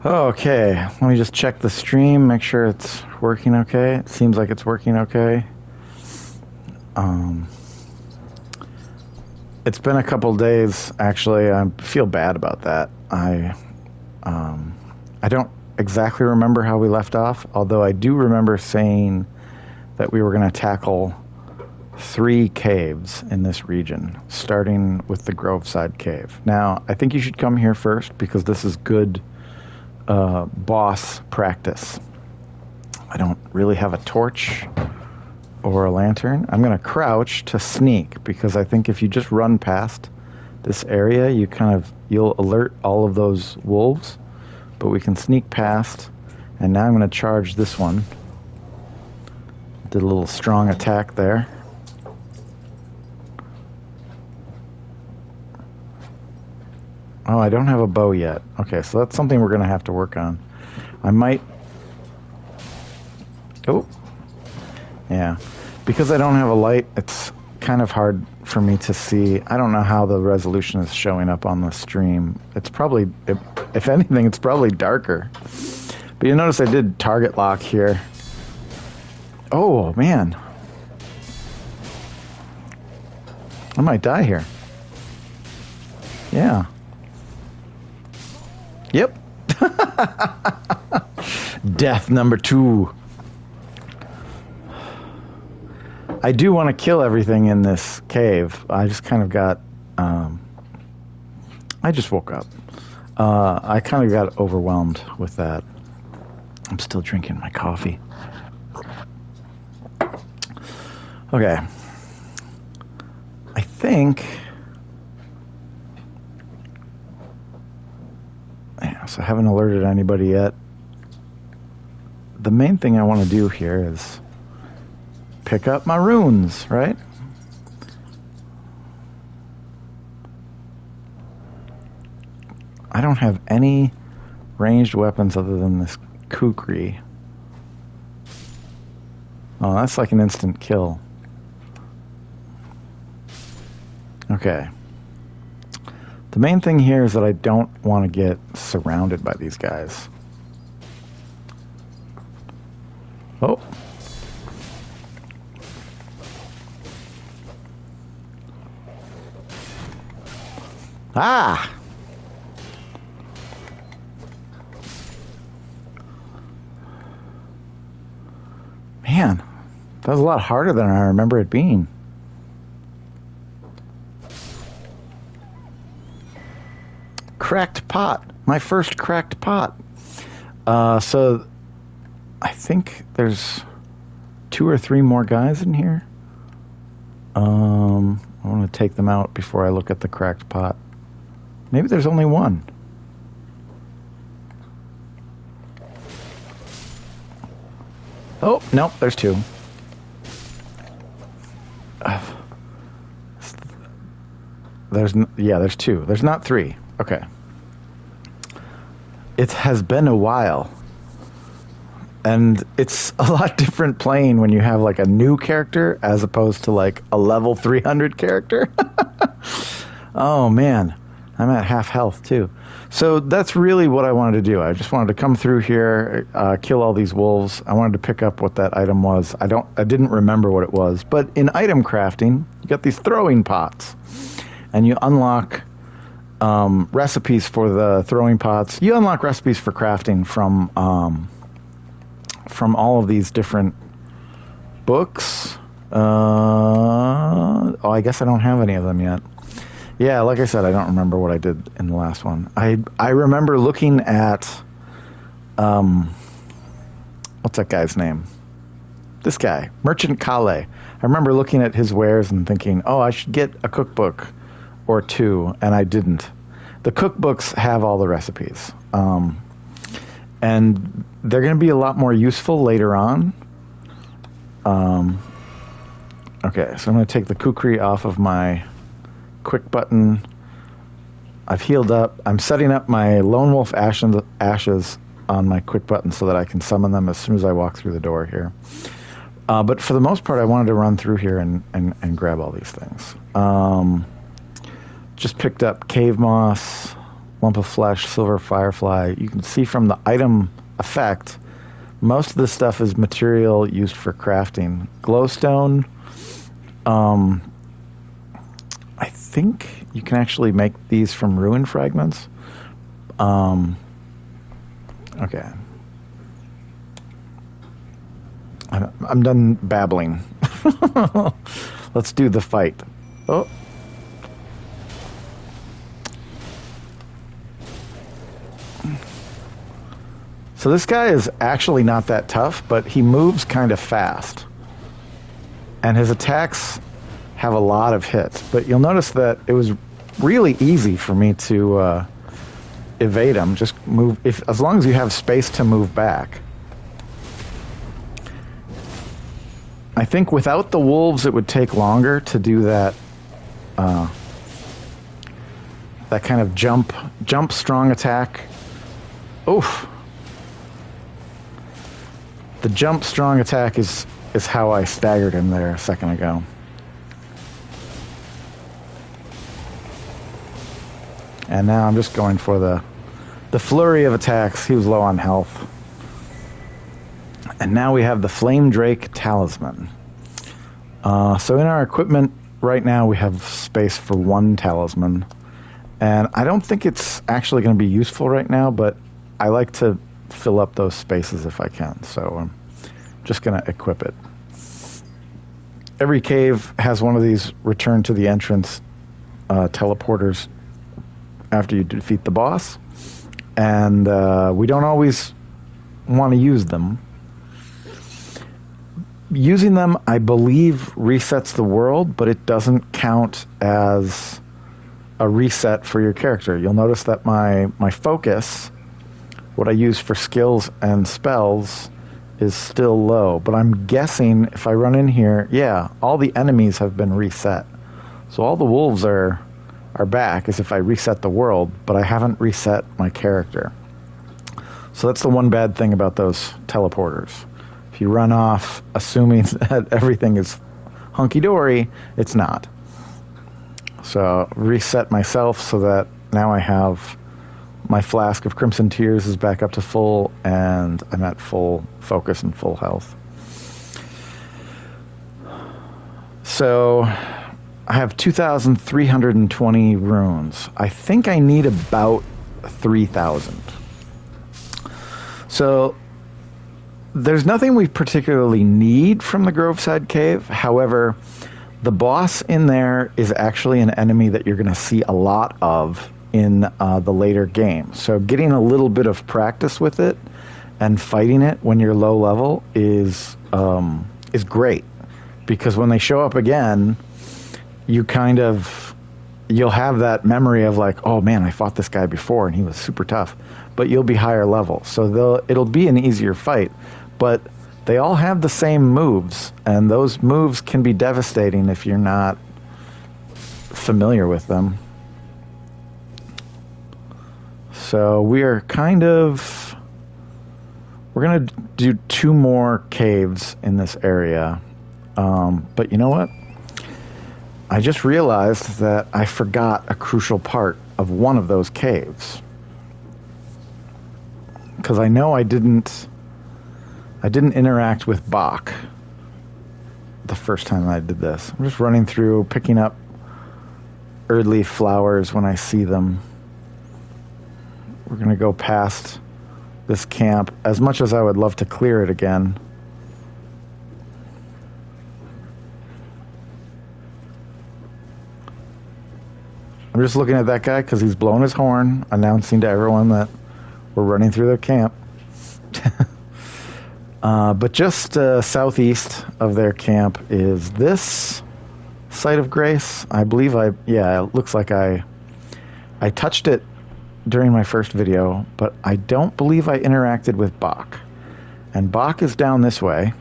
Okay, let me just check the stream, make sure it's working okay. It seems like it's working okay. Um, it's been a couple days, actually. I feel bad about that. I don't exactly remember how we left off, although I do remember saying that we were going to tackle 3 caves in this region, starting with the Groveside Cave. Now, I think you should come here first because this is good boss practice. I don't really have a torch or a lantern. I'm going to crouch to sneak because I think if you just run past this area, you'll alert all of those wolves, but we can sneak past. And now I'm going to charge this one. Did a little strong attack there. Oh, I don't have a bow yet. Okay, so that's something we're going to have to work on. I might... Oh. Yeah. Because I don't have a light, it's kind of hard for me to see. I don't know how the resolution is showing up on the stream. It's probably... If anything, it's probably darker. But you notice I did target lock here. Oh, man. I might die here. Yeah. Yep. Death number 2. I do want to kill everything in this cave. I just kind of got... I just woke up. I kind of got overwhelmed with that. I'm still drinking my coffee. Okay. I think... Yeah, so I haven't alerted anybody yet. The main thing I want to do here is pick up my runes, right? I don't have any ranged weapons other than this kukri. Oh, that's like an instant kill. Okay. The main thing here is that I don't want to get surrounded by these guys. Oh. Ah! Man, that was a lot harder than I remember it being. Cracked pot. My first cracked pot. So I think there's 2 or 3 more guys in here. I want to take them out before I look at the cracked pot. Maybe there's only 1. Oh, nope, there's 2. There's 2. There's not 3. Okay. It has been a while. And it's a lot different playing when you have like a new character as opposed to like a level 300 character. Oh man, I'm at half health too. So that's really what I wanted to do. I just wanted to come through here, kill all these wolves. I wanted to pick up what that item was. I didn't remember what it was. But in item crafting, you got these throwing pots, and you unlock recipes for the throwing pots. You unlock recipes for crafting from all of these different books. Oh, I guess I don't have any of them yet. Yeah, like I said, I don't remember what I did in the last one. I remember looking at, what's that guy's name? This guy, Merchant Kale. I remember looking at his wares and thinking, oh, I should get a cookbook or 2, and I didn't. The cookbooks have all the recipes. And they're going to be a lot more useful later on. Okay, so I'm going to take the kukri off of my quick button. I've healed up. I'm setting up my Lone Wolf ashes on my quick button so that I can summon them as soon as I walk through the door here. But for the most part, I wanted to run through here and grab all these things. Just picked up cave moss. lump of flesh, silver firefly. You can see from the item effect, most of this stuff is material used for crafting. Glowstone, I think you can actually make these from ruin fragments. Okay. I'm done babbling. Let's do the fight. Oh. So this guy is actually not that tough, but he moves kind of fast. And his attacks have a lot of hits. But you'll notice that it was really easy for me to evade him. Just move, as long as you have space to move back. I think without the wolves, it would take longer to do that. That kind of jump strong attack. Oof. The jump strong attack is how I staggered him there a second ago. And now I'm just going for the flurry of attacks. He was low on health. And now we have the Flame Drake Talisman. So in our equipment right now we have space for one talisman. And I don't think it's actually going to be useful right now, but I like to fill up those spaces if I can. So I'm just going to equip it. Every cave has one of these return to the entrance teleporters after you defeat the boss. And we don't always want to use them. Using them, I believe, resets the world, but it doesn't count as a reset for your character. You'll notice that my focus, what I use for skills and spells, is still low. But I'm guessing if I run in here, yeah, all the enemies have been reset. So all the wolves are back as if I reset the world, but I haven't reset my character. So that's the one bad thing about those teleporters. If you run off assuming that everything is hunky-dory, it's not. So reset myself so that now I have my flask of Crimson Tears is back up to full, and I'm at full focus and full health. So I have 2,320 runes. I think I need about 3,000. So there's nothing we particularly need from the Groveside Cave. However, the boss in there is actually an enemy that you're going to see a lot of in the later game. So getting a little bit of practice with it and fighting it when you're low level is great, because when they show up again, you'll have that memory of like, oh man, I fought this guy before and he was super tough, but you'll be higher level, so it'll be an easier fight. But they all have the same moves, and those moves can be devastating if you're not familiar with them. So we're going to do 2 more caves in this area. But you know what? I just realized that I forgot a crucial part of one of those caves. Because I know I didn't interact with Bach the first time I did this. I'm just running through, picking up Erdleaf flowers when I see them. We're going to go past this camp, as much as I would love to clear it again. I'm just looking at that guy because he's blowing his horn, announcing to everyone that we're running through their camp. But just southeast of their camp is this Site of Grace. I believe it looks like I touched it during my first video, but I don't believe I interacted with Bach. And Bach is down this way.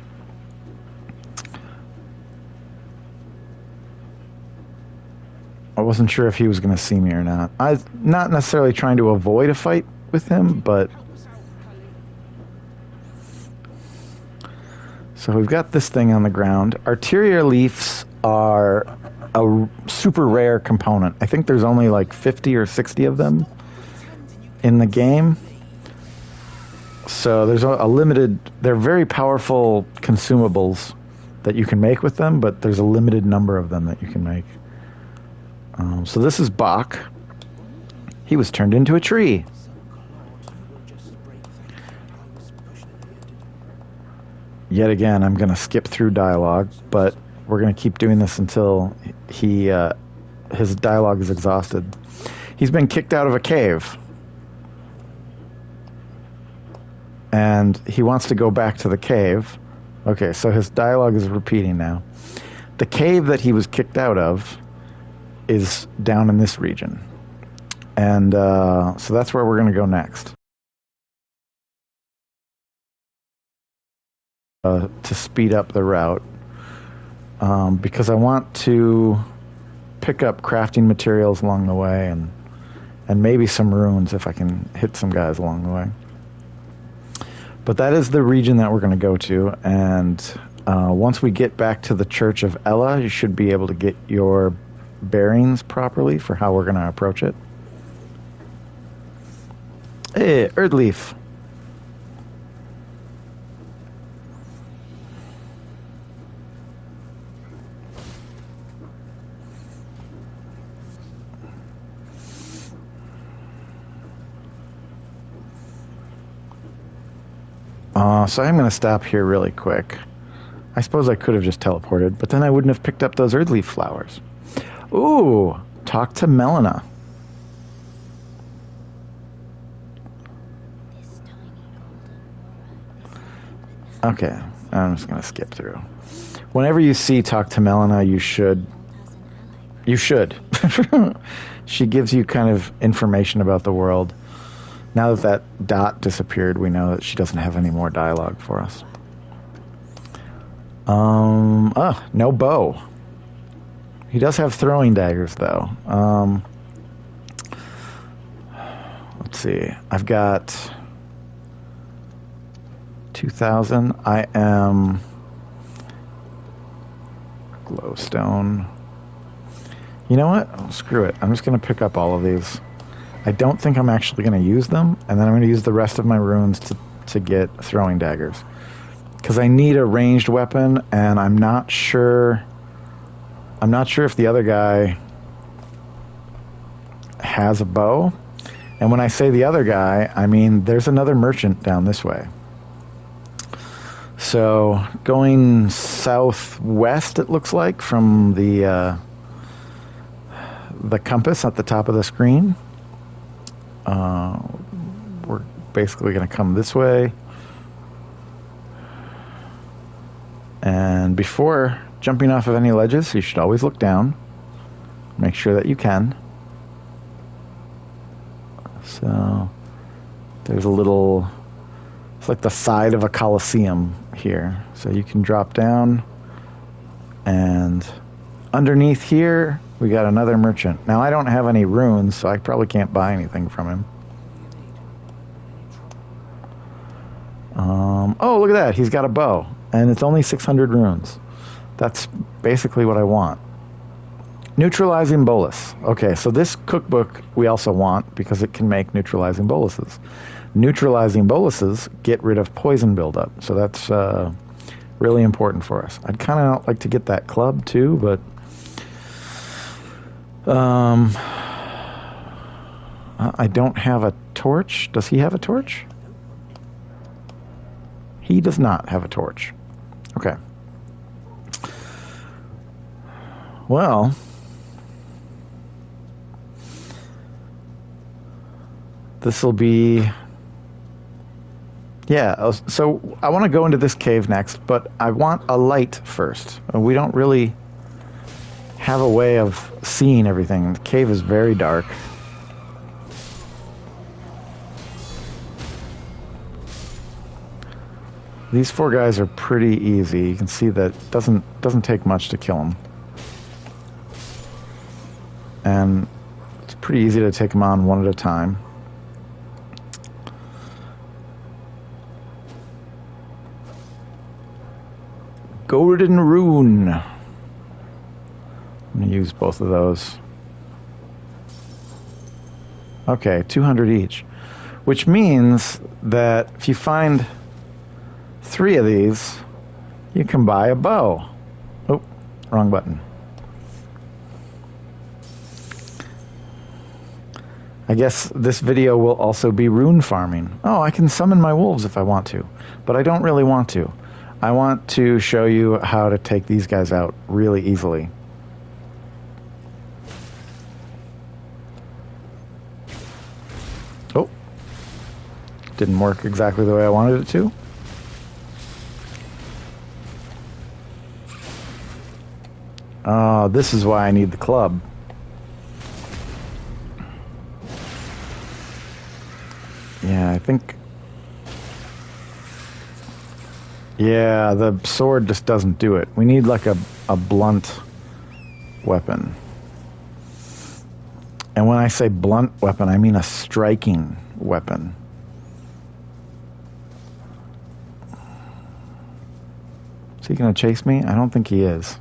I wasn't sure if he was going to see me or not. I'm not necessarily trying to avoid a fight with him, but... So we've got this thing on the ground. Arteria leaves are a super rare component. I think there's only like 50 or 60 of them in the game. So there's a limited, they're very powerful consumables that you can make with them, but there's a limited number of them that you can make. So this is Bach. He was turned into a tree. Yet again, I'm going to skip through dialogue, but we're going to keep doing this until his dialogue is exhausted. He's been kicked out of a cave. And he wants to go back to the cave. Okay, so his dialogue is repeating now. The cave that he was kicked out of is down in this region. And so that's where we're going to go next. To speed up the route. Because I want to pick up crafting materials along the way and maybe some runes if I can hit some guys along the way. But that is the region that we're going to go to, and once we get back to the Church of Ella, you should be able to get your bearings properly for how we're going to approach it. Hey, Earthleaf. So I'm going to stop here really quick. I suppose I could have just teleported, but then I wouldn't have picked up those Earthleaf flowers. Ooh, talk to Melina. Okay, I'm just going to skip through. Whenever you see talk to Melina, you should. She gives you kind of information about the world. Now that that dot disappeared, we know that she doesn't have any more dialogue for us. No bow. He does have throwing daggers, though. Let's see. I've got 2,000. I am glowstone. You know what? Oh, screw it. I'm just going to pick up all of these. I don't think I'm actually going to use them, and then I'm going to use the rest of my runes to get throwing daggers. Because I need a ranged weapon, and I'm not sure if the other guy has a bow. And when I say the other guy, I mean there's another merchant down this way. So going southwest, it looks like, from the compass at the top of the screen. We're basically going to come this way. And before jumping off of any ledges, you should always look down. Make sure that you can. So there's a little, it's like the side of a coliseum here. So you can drop down, and underneath here we got another merchant. Now I don't have any runes, so I probably can't buy anything from him. Oh, look at that. He's got a bow, and it's only 600 runes. That's basically what I want. Neutralizing bolus. Okay, so this cookbook we also want because it can make neutralizing boluses. Neutralizing boluses get rid of poison buildup, so that's really important for us. I'd kind of like to get that club too, but I don't have a torch. Does he have a torch? He does not have a torch. Okay. Well, this will be... Yeah, so I want to go into this cave next, but I want a light first. We don't really have a way of seeing everything. The cave is very dark. These four guys are pretty easy. You can see that it doesn't take much to kill them. And it's pretty easy to take them on one at a time. Golden Rune. I'm going to use both of those. Okay, 200 each. Which means that if you find 3 of these, you can buy a bow. Oh, wrong button. I guess this video will also be rune farming. Oh, I can summon my wolves if I want to, but I don't really want to. I want to show you how to take these guys out really easily. Oh, didn't work exactly the way I wanted it to. This is why I need the club. Yeah, I think... Yeah, the sword just doesn't do it. We need like a blunt weapon. And when I say blunt weapon, I mean a striking weapon. Is he going to chase me? I don't think he is.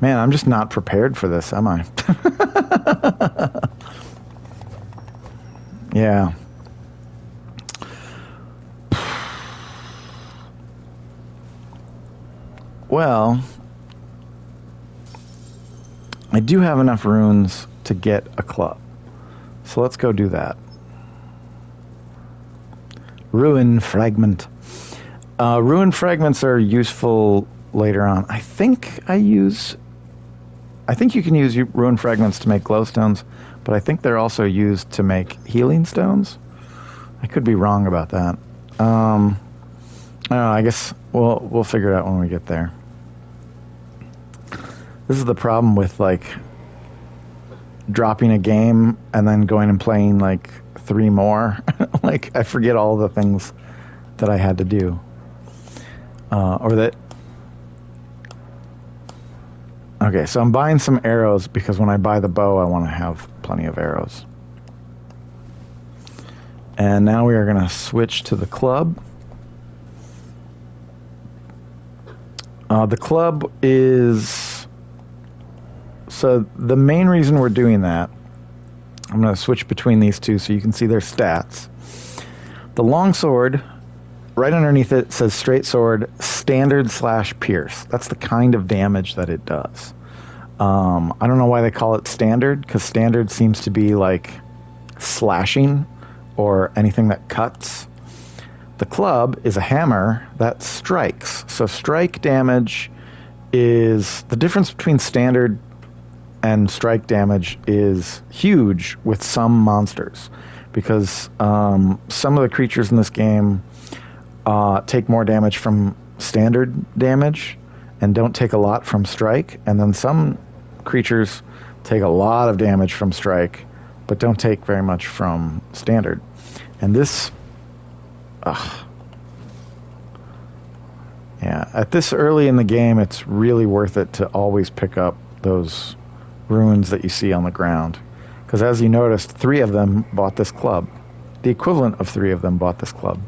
Man, I'm just not prepared for this, am I? Yeah. Well, I do have enough runes to get a club. So let's go do that. Ruin fragment. Ruin fragments are useful later on. I think you can use ruin fragments to make glowstones, but I think they're also used to make healing stones. I could be wrong about that. I don't know, I guess we'll figure it out when we get there. This is the problem with like dropping a game and then going and playing like 3 more. Like I forget all the things that I had to do. Or that... Okay, so I'm buying some arrows because when I buy the bow, I want to have plenty of arrows. And now we are going to switch to the club. The club is... So the main reason we're doing that, I'm going to switch between these two so you can see their stats. The longsword, right underneath it says straight sword, standard/pierce. That's the kind of damage that it does. I don't know why they call it standard, because standard seems to be like slashing or anything that cuts. The club is a hammer that strikes. So strike damage is... The difference between standard and strike damage is huge with some monsters, because some of the creatures in this game take more damage from standard damage and don't take a lot from strike, and then some creatures take a lot of damage from strike but don't take very much from standard. And this... yeah, at this early in the game, it's really worth it to always pick up those runes that you see on the ground, because as you noticed, 3 of them bought this club. The equivalent of 3 of them bought this club.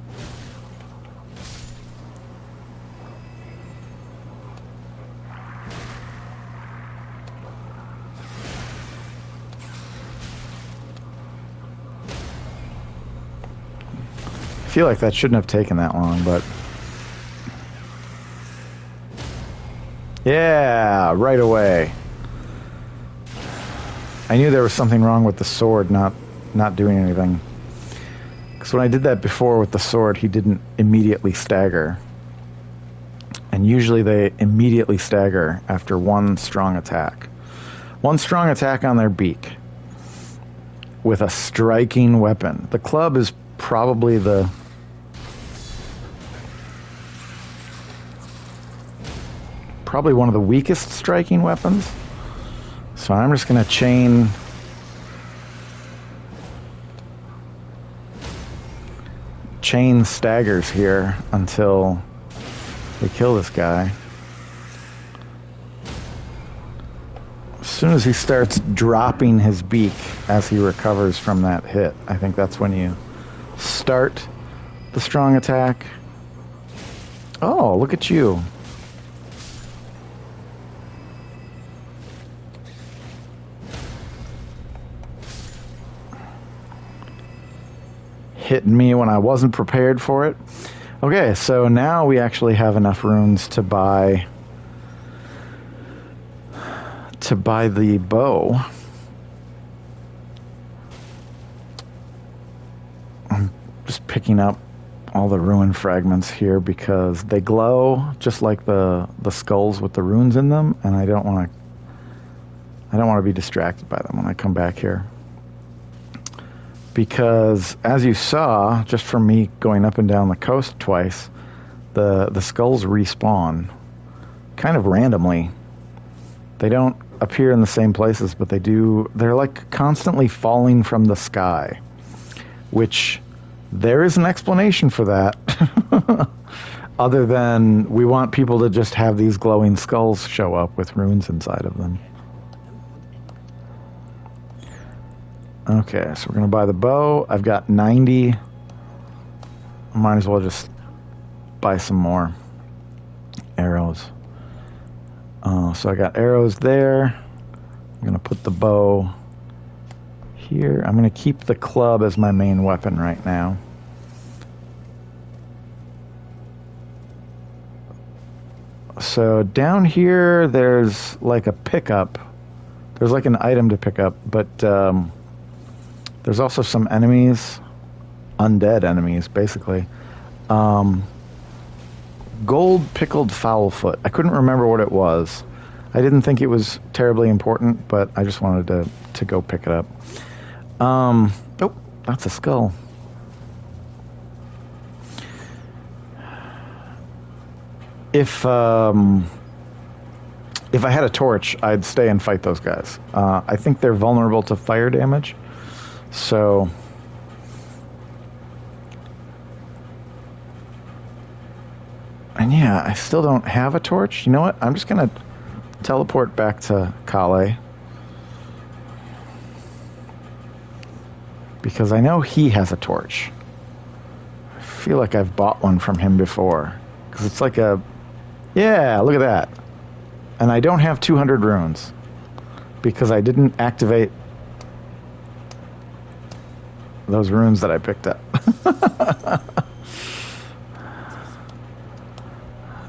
I feel like that shouldn't have taken that long, but... Yeah, right away. I knew there was something wrong with the sword not doing anything. Because when I did that before with the sword, he didn't immediately stagger. And usually they immediately stagger after 1 strong attack. 1 strong attack on their beak with a striking weapon. The club is probably one of the weakest striking weapons. So I'm just going to chain staggers here until we kill this guy. As soon as he starts dropping his beak as he recovers from that hit, I think that's when you start the strong attack. Oh, look at you. Hitting me when I wasn't prepared for it. Okay, so now we actually have enough runes to buy the bow. I'm just picking up all the rune fragments here because they glow just like the skulls with the runes in them, and I don't want to be distracted by them when I come back here. Because as you saw, just from me going up and down the coast twice, the skulls respawn kind of randomly. They don't appear in the same places, but they do. They're like constantly falling from the sky, which there is an explanation for that. Other than we want people to just have these glowing skulls show up with runes inside of them. Okay, so we're going to buy the bow. I've got 90. I might as well just buy some more arrows. So I got arrows there. I'm going to put the bow here. I'm going to keep the club as my main weapon right now. So down here, there's like a pickup. There's like an item to pick up, but there's also some enemies, undead enemies, basically. Gold pickled fowlfoot. I couldn't remember what it was. I didn't think it was terribly important, but I just wanted to go pick it up. Oh, that's a skull. If I had a torch, I'd stay and fight those guys. I think they're vulnerable to fire damage, so and yeah, I still don't have a torch. You know what? I'm just gonna teleport back to Kale because I know he has a torch. I feel like I've bought one from him before because it's like a look at that. And I don't have 200 runes because I didn't activate those runes that I picked up.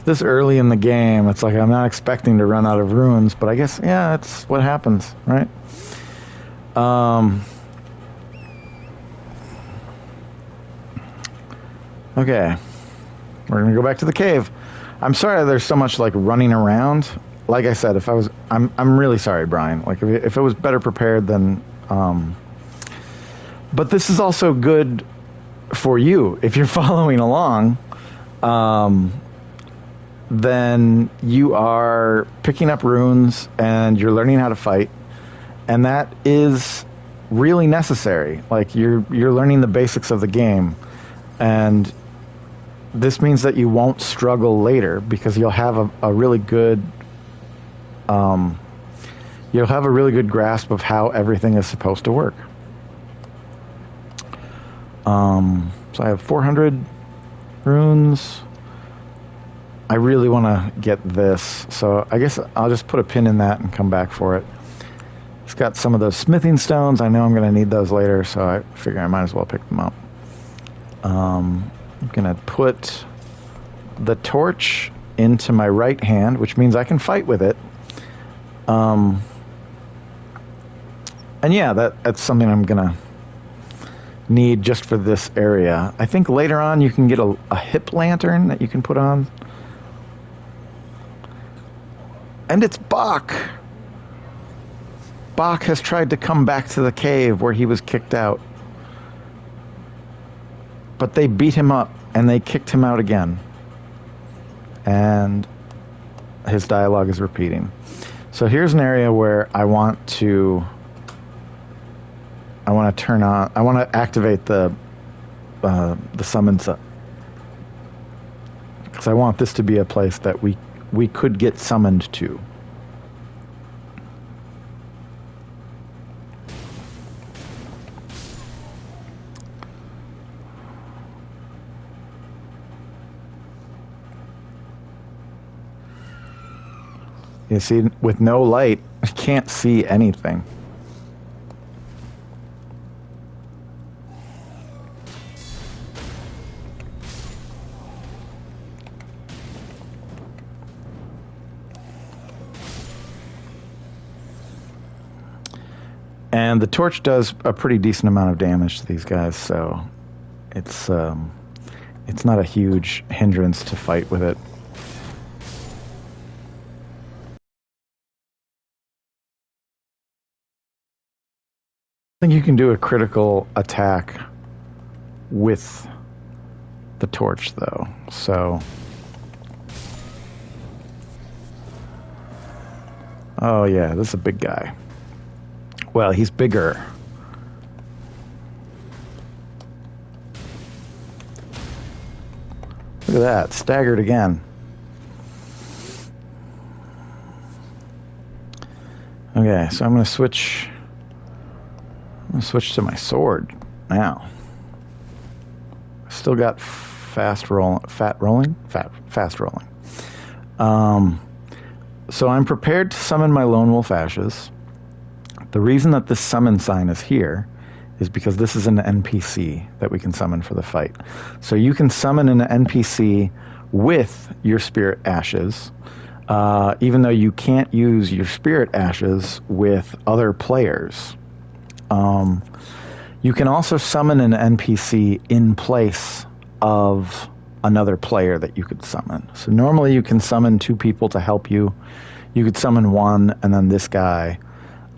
This early in the game, it's like I'm not expecting to run out of runes, but I guess, yeah, it's what happens, right? Okay. We're going to go back to the cave. I'm sorry there's so much like running around. Like I said, I'm really sorry, Brian. Like if it was better prepared, then but this is also good for you if you're following along. Then you are picking up runes and you're learning how to fight, and that is really necessary. Like you're learning the basics of the game, and this means that you won't struggle later because you'll have a really good grasp of how everything is supposed to work. So I have 400 runes. I really want to get this, so I guess I'll just put a pin in that and come back for it. It's got some of those smithing stones. I know I'm going to need those later, so I figure I might as well pick them up. I'm going to put the torch into my right hand, which means I can fight with it. And yeah, that's something I'm going to need just for this area. I think later on you can get a hip lantern that you can put on. And it's Bach. Bach has tried to come back to the cave where he was kicked out. But they beat him up and they kicked him out again. And his dialogue is repeating. So here's an area where I want to activate the summon set. Because I want this to be a place that we could get summoned to. You see, with no light, I can't see anything. And the torch does a pretty decent amount of damage to these guys, so it's not a huge hindrance to fight with it. I think you can do a critical attack with the torch, though, so... Oh yeah, this is a big guy. Well, he's bigger. Look at that, staggered again. Okay, so I'm gonna switch to my sword now. Still got fast rolling. So I'm prepared to summon my Lone Wolf Ashes. The reason that this summon sign is here is because this is an NPC that we can summon for the fight. So you can summon an NPC with your Spirit Ashes, even though you can't use your Spirit Ashes with other players. You can also summon an NPC in place of another player that you could summon. So normally you can summon 2 people to help you. You could summon one and then this guy.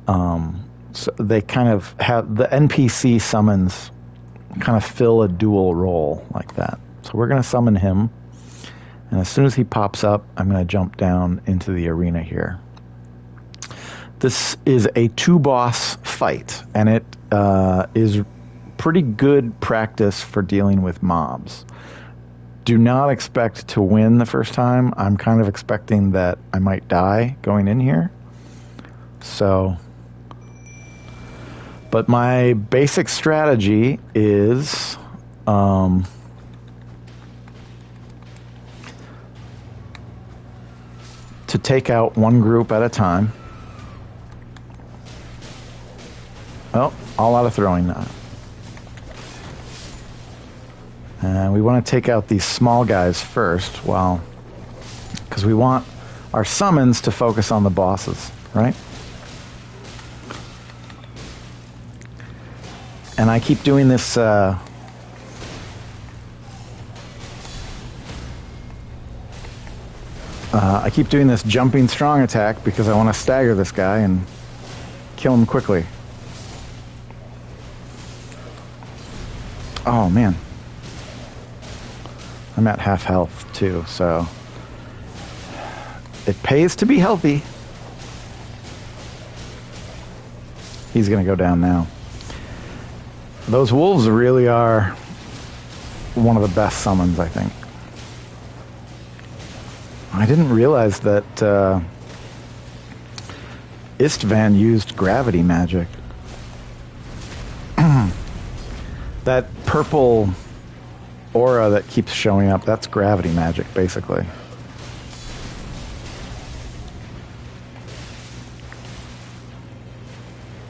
So they kind of have the NPC summons kind of fill a dual role like that. So we're going to summon him. And as soon as he pops up, I'm going to jump down into the arena here. This is a 2-boss fight, and it is pretty good practice for dealing with mobs. Do not expect to win the first time. I'm kind of expecting that I might die going in here. So, but my basic strategy is to take out one group at a time. Oh, all out of throwing now. And we want to take out these small guys first, well, because we want our summons to focus on the bosses, right? And I keep doing this jumping strong attack because I want to stagger this guy and kill him quickly. Oh man, I'm at half health too, so it pays to be healthy. He's gonna go down now. Those wolves really are one of the best summons, I think. I didn't realize that Istvan used gravity magic. That purple aura that keeps showing up, that's gravity magic, basically.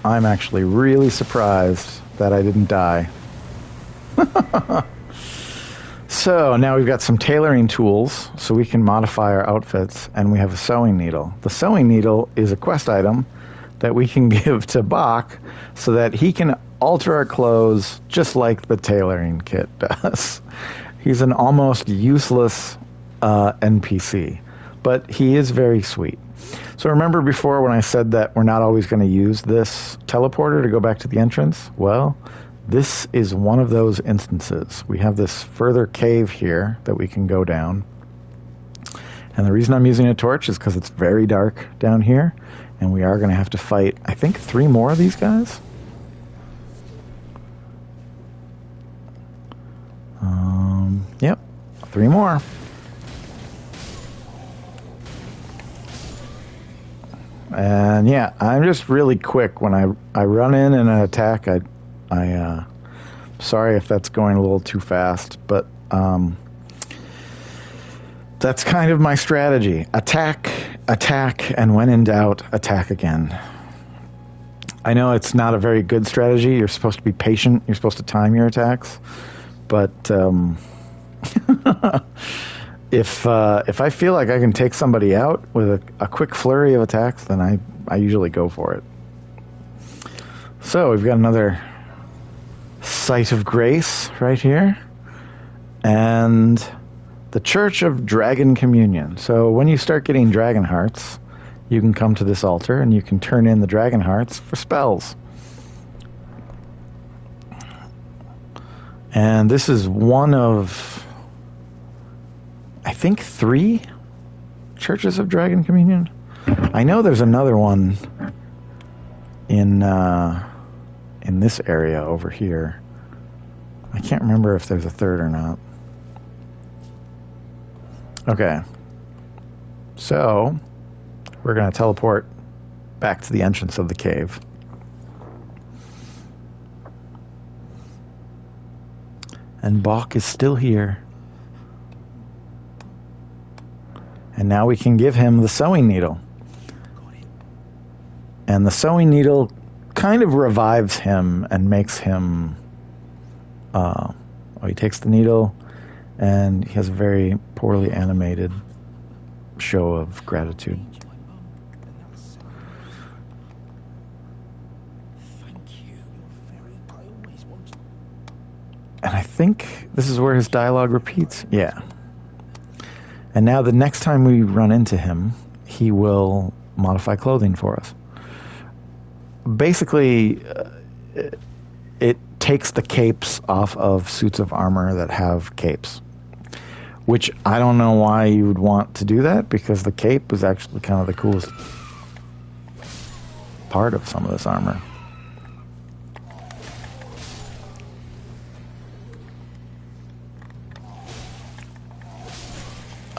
I'm actually really surprised that I didn't die. So now we've got some tailoring tools so we can modify our outfits, and we have a sewing needle. The sewing needle is a quest item that we can give to Bach so that he can alter our clothes just like the tailoring kit does. He's an almost useless NPC, but he is very sweet. So remember before when I said that we're not always going to use this teleporter to go back to the entrance? Well, this is one of those instances. We have this further cave here that we can go down. And the reason I'm using a torch is because it's very dark down here, and we are going to have to fight, I think, 3 more of these guys. Yep, 3 more. And yeah, I'm just really quick when I run in and attack. Sorry if that's going a little too fast, but that's kind of my strategy. Attack attack, and when in doubt, attack again. I know it's not a very good strategy. You're supposed to be patient. You're supposed to time your attacks. But if I feel like I can take somebody out with a quick flurry of attacks, then I usually go for it. So we've got another Site of Grace right here. And the Church of Dragon Communion. So when you start getting dragon hearts, you can come to this altar and you can turn in the dragon hearts for spells. And this is one of, I think, 3 Churches of Dragon Communion. I know there's another one in this area over here. I can't remember if there's a third or not. Okay. So we're going to teleport back to the entrance of the cave. And Bach is still here. And now we can give him the sewing needle. And the sewing needle kind of revives him and makes him... he takes the needle and he has a very poorly animated show of gratitude. And I think this is where his dialogue repeats. Yeah. And now the next time we run into him, he will modify clothing for us. Basically, it takes the capes off of suits of armor that have capes. Which I don't know why you would want to do that, because the cape is actually kind of the coolest part of some of this armor.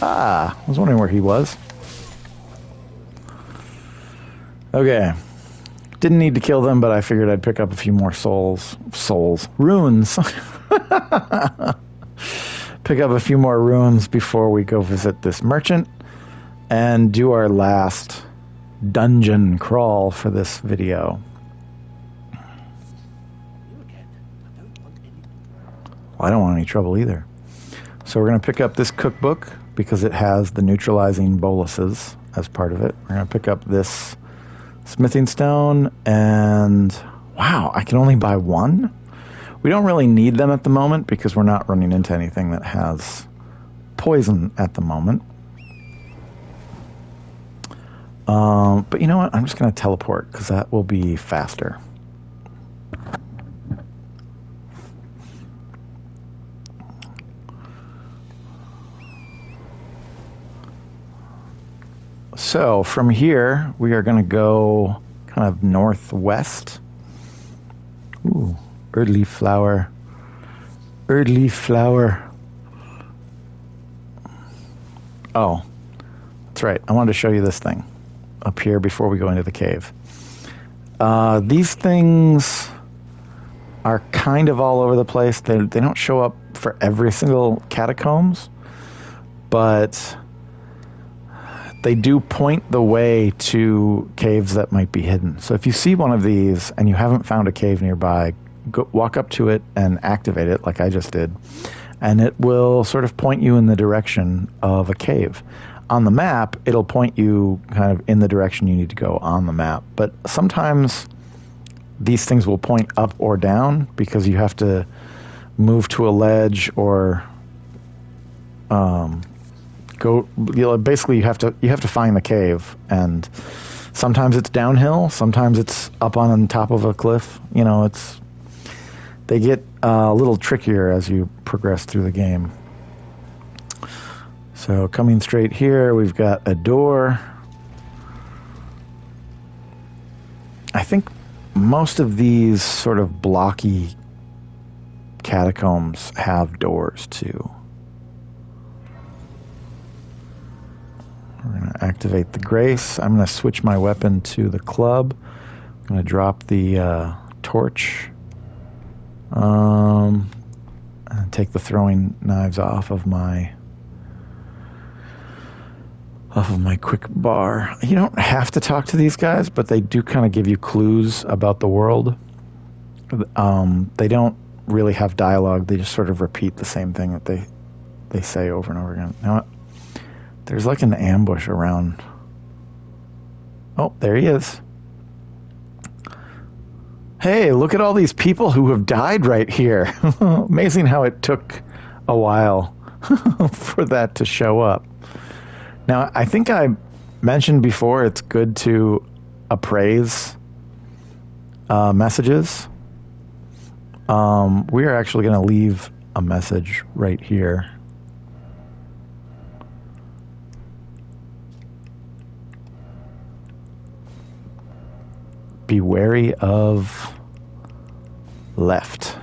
Ah, I was wondering where he was. Okay. Didn't need to kill them, but I figured I'd pick up a few more runes. Pick up a few more runes before we go visit this merchant and do our last dungeon crawl for this video. Well, I don't want any trouble either. So we're going to pick up this cookbook because it has the neutralizing boluses as part of it. We're going to pick up this smithing stone, and wow, I can only buy 1? We don't really need them at the moment because we're not running into anything that has poison at the moment. But you know what? I'm just going to teleport because that will be faster. So from here, we are going to go kind of northwest. Ooh, Erdleaf flower. Erdleaf flower. Oh, that's right. I wanted to show you this thing up here before we go into the cave. These things are kind of all over the place. They don't show up for every single catacombs, but they do point the way to caves that might be hidden. So if you see one of these and you haven't found a cave nearby, walk up to it and activate it like I just did, and it will sort of point you in the direction of a cave. On the map, it'll point you kind of in the direction you need to go on the map. But sometimes these things will point up or down because you have to move to a ledge or basically you have to find the cave, and sometimes it's downhill, sometimes it's up on top of a cliff. They get a little trickier as you progress through the game. So coming straight here, we've got a door. I think most of these sort of blocky catacombs have doors too. We're going to activate the Grace. I'm going to switch my weapon to the club. I'm going to drop the torch. And take the throwing knives off of my off of my quick bar. You don't have to talk to these guys, but they do kind of give you clues about the world. They don't really have dialogue. They just sort of repeat the same thing that they say over and over again. Now, there's like an ambush around. Oh, there he is. Hey, look at all these people who have died right here. Amazing how it took a while for that to show up. Now, I think I mentioned before it's good to appraise messages. We are actually going to leave a message right here. Be wary of left.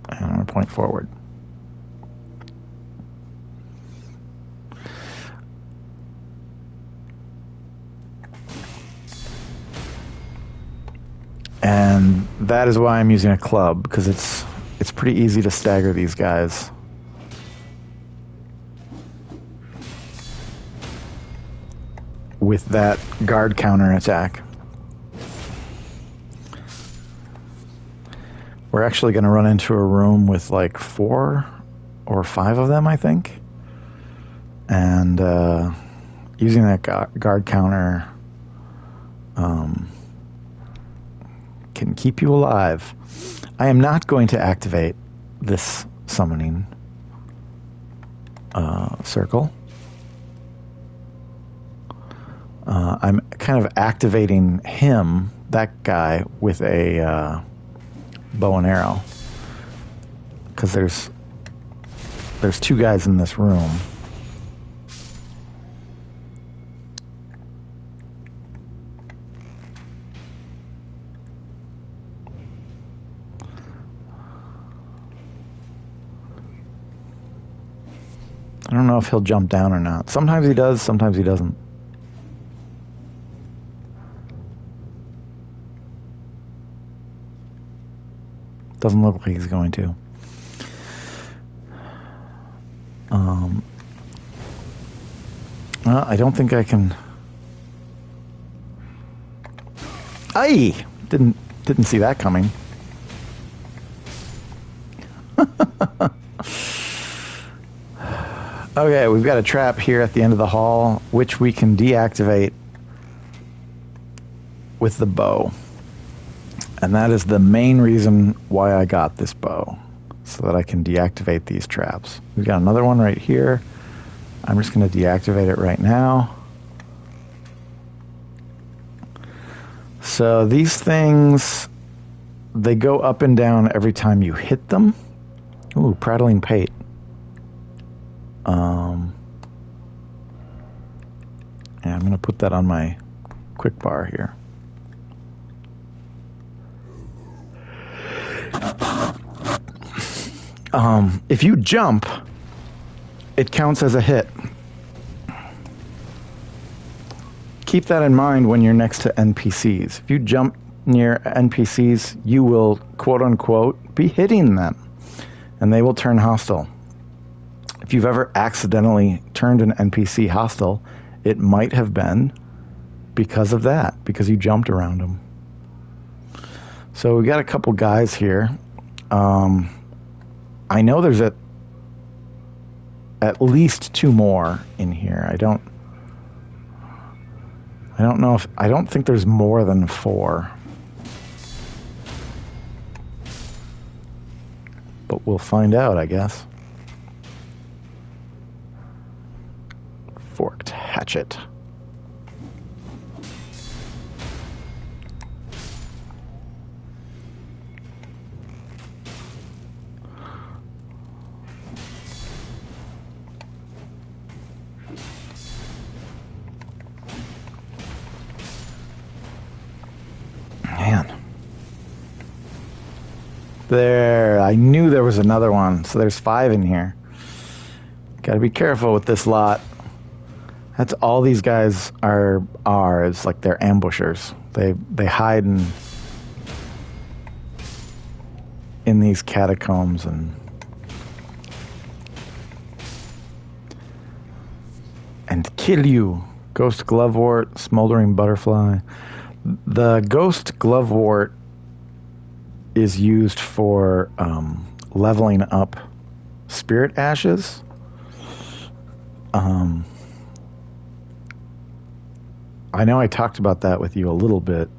And I'm going to point forward. And that is why I'm using a club, because it's pretty easy to stagger these guys. With that guard counter attack. We're actually going to run into a room with like 4 or 5 of them, I think. And using that guard counter can keep you alive. I am not going to activate this summoning circle. I'm kind of activating him, that guy, with a bow and arrow. Because there's 2 guys in this room. I don't know if he'll jump down or not. Sometimes he does, sometimes he doesn't. Doesn't look like he's going to. Well, I don't think I can. Aye! Didn't see that coming. Okay, we've got a trap here at the end of the hall, which we can deactivate with the bow. And that is the main reason why I got this bow, so that I can deactivate these traps. We've got another one right here. I'm just going to deactivate it right now. So these things, they go up and down every time you hit them. Ooh, prattling pate. Yeah, I'm going to put that on my quick bar here. If you jump, it counts as a hit. Keep that in mind when you're next to NPCs. If you jump near NPCs, you will, quote unquote, be hitting them, and they will turn hostile. If you've ever accidentally turned an NPC hostile, it might have been because of that, because you jumped around them. So we got a couple guys here. I know there's at least 2 more in here. I don't know if, I don't think there's more than 4. But we'll find out, I guess. Forked hatchet. Man. There, I knew there was another one. So there's 5 in here. Gotta be careful with this lot. That's all these guys are is like they're ambushers. They hide in these catacombs, and and kill you. Ghost glovewort, smoldering butterfly. The ghost glovewort is used for leveling up spirit ashes. I know I talked about that with you a little bit.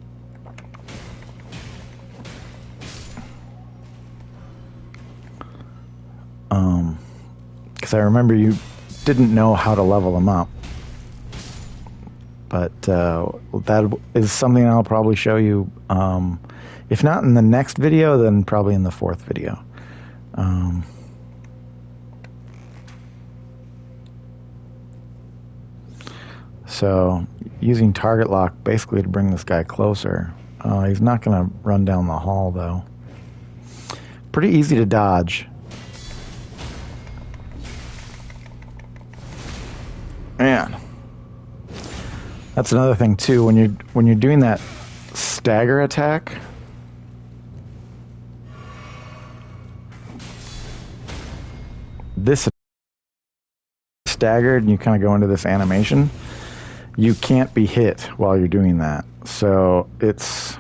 Because I remember you didn't know how to level them up. But that is something I'll probably show you. If not in the next video, then probably in the fourth video. So using target lock basically to bring this guy closer. He's not going to run down the hall, though. Pretty easy to dodge. Man, that's another thing too. When you're doing that stagger attack, this staggered, and you kind of go into this animation. You can't be hit while you're doing that. So it's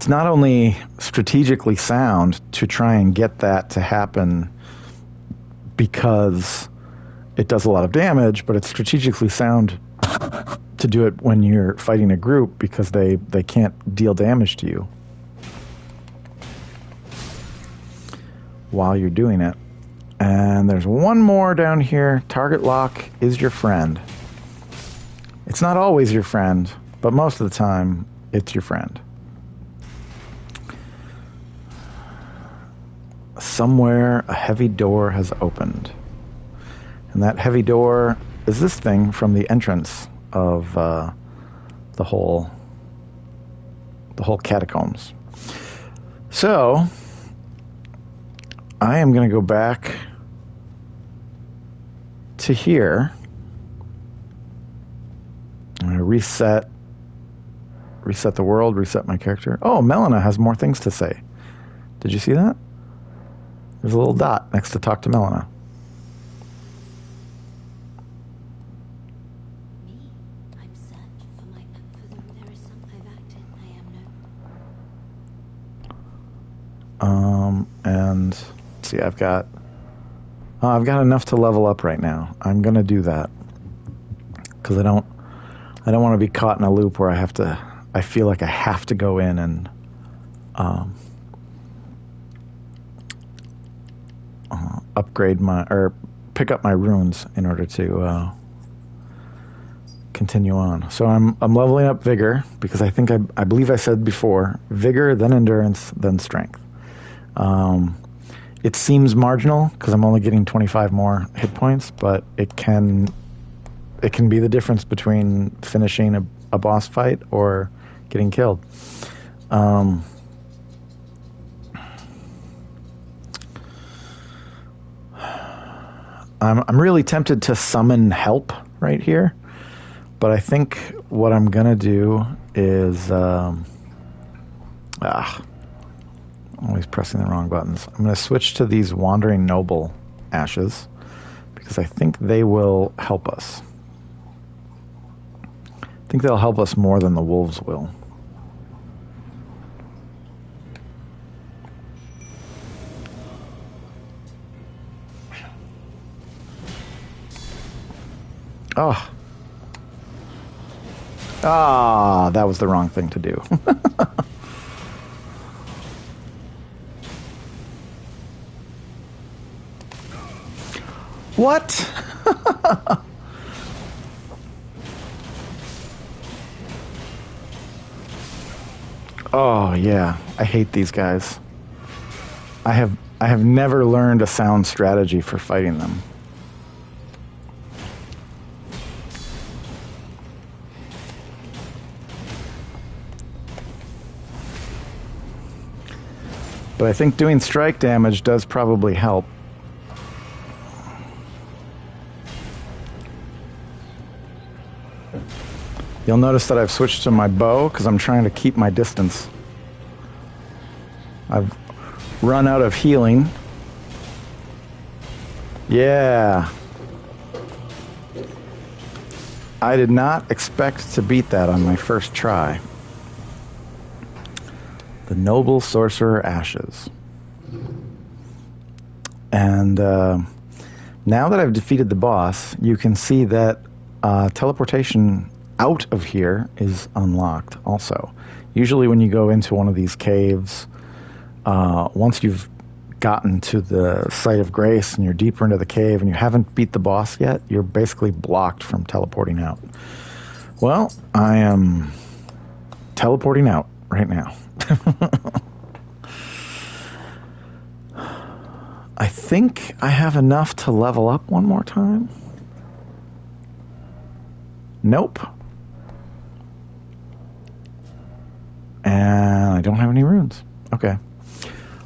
not only strategically sound to try and get that to happen because it does a lot of damage, but it's strategically sound to do it when you're fighting a group because they can't deal damage to you while you're doing it. And there's one more down here. Target lock is your friend. It's not always your friend, but most of the time, it's your friend. Somewhere, a heavy door has opened. And that heavy door is this thing from the entrance of the whole catacombs. So, I am going to go back to here. I'm going to reset the world, reset my character. Oh, Melina has more things to say. Did you see that? There's a little dot next to talk to Melina. And let's see, I've got enough to level up right now. I'm gonna do that because I don't want to be caught in a loop where I feel like I have to go in and upgrade or pick up my runes in order to continue on. So I'm leveling up vigor because I think I believe I said before, vigor, then endurance, then strength. It seems marginal because I'm only getting 25 more hit points, but it can be the difference between finishing a boss fight or getting killed. I'm really tempted to summon help right here, but I think what I'm gonna do is always pressing the wrong buttons. I'm gonna switch to these Wandering Noble ashes because I think they will help us. I think they'll help us more than the wolves will. Oh. Ah, that was the wrong thing to do. What? Oh, yeah. I hate these guys. I have never learned a sound strategy for fighting them. But I think doing strike damage does probably help. You'll notice that I've switched to my bow because I'm trying to keep my distance. I've run out of healing. Yeah. I did not expect to beat that on my first try. The Noble Sorcerer Ashes. And now that I've defeated the boss, you can see that teleportation out of here is unlocked also. Usually when you go into one of these caves, once you've gotten to the site of grace and you're deeper into the cave and you haven't beat the boss yet, you're basically blocked from teleporting out. Well, I am teleporting out right now. I think I have enough to level up one more time. Nope. And I don't have any runes. Okay.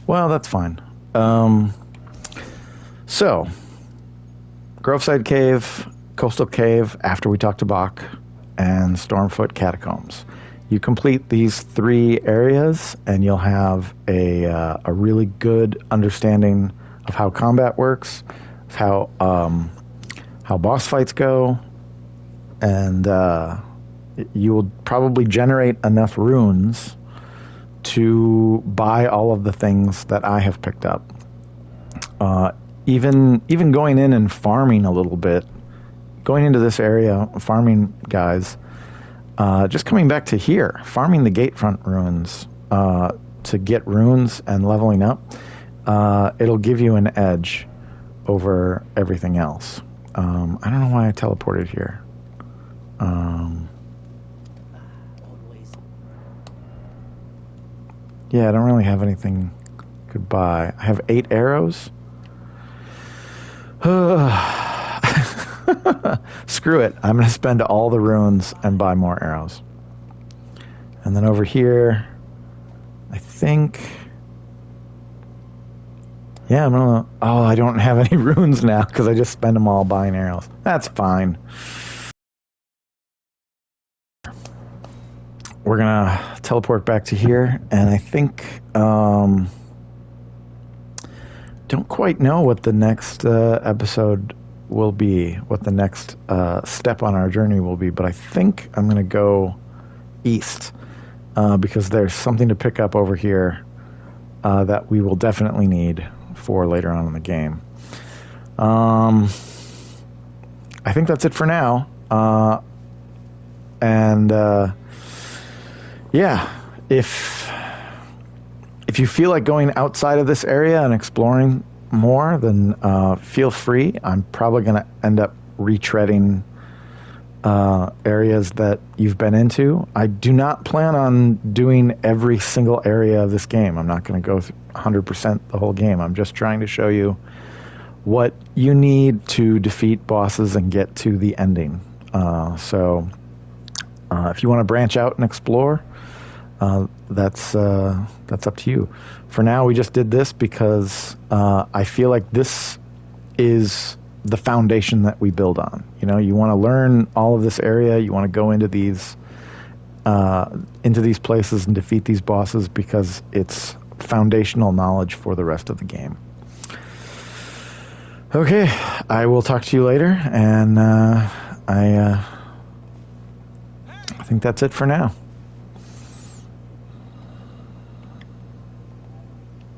Well, that's fine. So, Groveside Cave, Coastal Cave, after we talk to Bach, and Stormfoot Catacombs. You complete these 3 areas, and you'll have a really good understanding of how combat works, of how boss fights go, and you will probably generate enough runes to buy all of the things that I have picked up. Even going in and farming a little bit, going into this area, farming guys, just coming back to here, farming the gatefront runes to get runes and leveling up, it'll give you an edge over everything else. I don't know why I teleported here. Yeah, I don't really have anything good buy. I have 8 arrows. Screw it. I'm going to spend all the runes and buy more arrows. And then over here, I think... Yeah, I'm going to... Oh, I don't have any runes now because I just spend them all buying arrows. That's fine. We're going to teleport back to here, and I think... don't quite know what the next episode will be, what the next step on our journey will be, but I think I'm going to go east because there's something to pick up over here that we will definitely need for later on in the game. I think that's it for now. Yeah, if you feel like going outside of this area and exploring more, then feel free. I'm probably going to end up retreading areas that you've been into. I do not plan on doing every single area of this game. I'm not going to go 100% the whole game. I'm just trying to show you what you need to defeat bosses and get to the ending. So if you want to branch out and explore, that's up to you. For now, we just did this because I feel like this is the foundation that we build on. You know, you want to learn all of this area. You want to go into these places and defeat these bosses because it's foundational knowledge for the rest of the game. Okay, I will talk to you later, and I think that's it for now.